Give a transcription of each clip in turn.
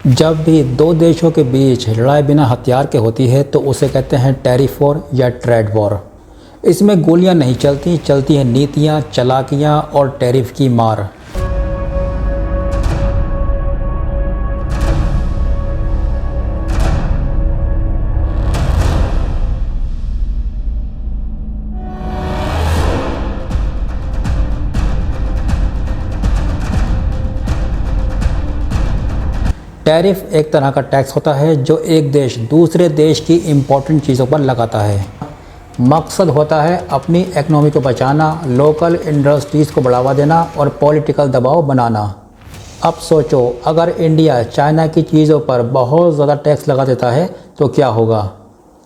जब भी दो देशों के बीच लड़ाई बिना हथियार के होती है तो उसे कहते हैं टैरिफ वॉर या ट्रेड वॉर। इसमें गोलियां नहीं चलती हैं नीतियां, चालाकियां और टैरिफ की मार। टैरिफ एक तरह का टैक्स होता है जो एक देश दूसरे देश की इम्पोर्टेंट चीज़ों पर लगाता है। मकसद होता है अपनी इकोनॉमी को बचाना, लोकल इंडस्ट्रीज़ को बढ़ावा देना और पॉलिटिकल दबाव बनाना। अब सोचो, अगर इंडिया चाइना की चीज़ों पर बहुत ज़्यादा टैक्स लगा देता है तो क्या होगा?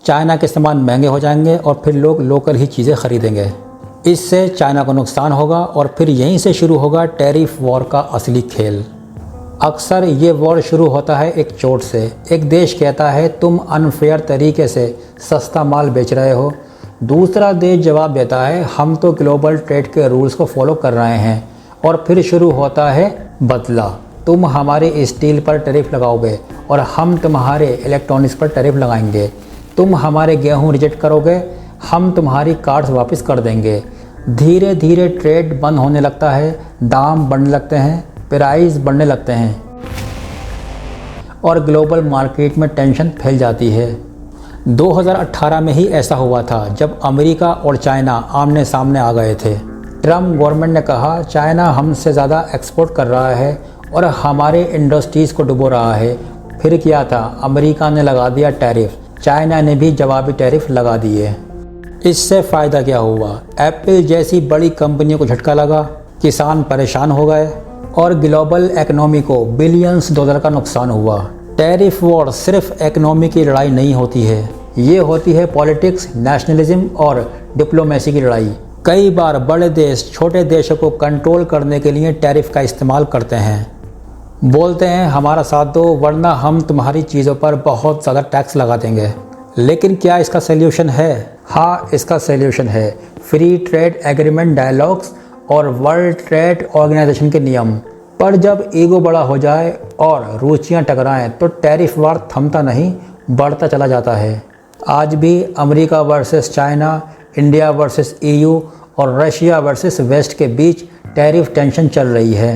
चाइना के सामान महंगे हो जाएंगे और फिर लोग लोकल ही चीज़ें खरीदेंगे। इससे चाइना को नुकसान होगा और फिर यहीं से शुरू होगा टैरिफ वॉर का असली खेल। अक्सर ये वॉर शुरू होता है एक चोट से। एक देश कहता है तुम अनफेयर तरीके से सस्ता माल बेच रहे हो। दूसरा देश जवाब देता है हम तो ग्लोबल ट्रेड के रूल्स को फॉलो कर रहे हैं। और फिर शुरू होता है बदला। तुम हमारे स्टील पर टैरिफ लगाओगे और हम तुम्हारे इलेक्ट्रॉनिक्स पर टैरिफ लगाएंगे। तुम हमारे गेहूँ रिजेक्ट करोगे, हम तुम्हारी कार्ड्स वापस कर देंगे। धीरे धीरे ट्रेड बंद होने लगता है, दाम बढ़ने लगते हैं, प्राइस बढ़ने लगते हैं और ग्लोबल मार्केट में टेंशन फैल जाती है। 2018 में ही ऐसा हुआ था जब अमेरिका और चाइना आमने सामने आ गए थे। ट्रम्प गवर्नमेंट ने कहा चाइना हमसे ज़्यादा एक्सपोर्ट कर रहा है और हमारे इंडस्ट्रीज़ को डुबो रहा है। फिर क्या था, अमेरिका ने लगा दिया टैरिफ, चाइना ने भी जवाबी टैरिफ लगा दिए। इससे फ़ायदा क्या हुआ? एप्पल जैसी बड़ी कंपनियों को झटका लगा, किसान परेशान हो गए और ग्लोबल इकोनॉमी को बिलियंस डॉलर का नुकसान हुआ। टैरिफ वॉर सिर्फ इकोनॉमी की लड़ाई नहीं होती है, ये होती है पॉलिटिक्स, नेशनलिज्म और डिप्लोमेसी की लड़ाई। कई बार बड़े देश छोटे देशों को कंट्रोल करने के लिए टैरिफ का इस्तेमाल करते हैं। बोलते हैं हमारा साथ दो वरना हम तुम्हारी चीज़ों पर बहुत ज़्यादा टैक्स लगा देंगे। लेकिन क्या इसका सल्यूशन है? हाँ, इसका सल्यूशन है फ्री ट्रेड एग्रीमेंट डायलॉग्स और वर्ल्ड ट्रेड ऑर्गेनाइजेशन के नियम। पर जब ईगो बड़ा हो जाए और रुचियां टकराएं तो टैरिफ वार थमता नहीं, बढ़ता चला जाता है। आज भी America versus China, India versus EU और रशिया वर्सेस वेस्ट के बीच टैरिफ टेंशन चल रही है।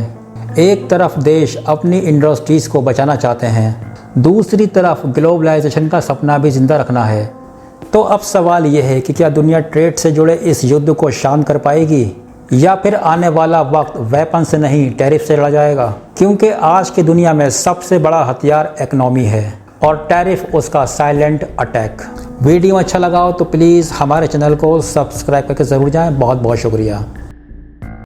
एक तरफ देश अपनी इंडस्ट्रीज़ को बचाना चाहते हैं, दूसरी तरफ ग्लोबलाइजेशन का सपना भी जिंदा रखना है। तो अब सवाल ये है कि क्या दुनिया ट्रेड से जुड़े इस युद्ध को शांत कर पाएगी या फिर आने वाला वक्त वेपन से नहीं टैरिफ से लड़ा जाएगा? क्योंकि आज की दुनिया में सबसे बड़ा हथियार इकोनॉमी है और टैरिफ उसका साइलेंट अटैक। वीडियो अच्छा लगा हो तो प्लीज़ हमारे चैनल को सब्सक्राइब करके ज़रूर जाएं। बहुत बहुत शुक्रिया।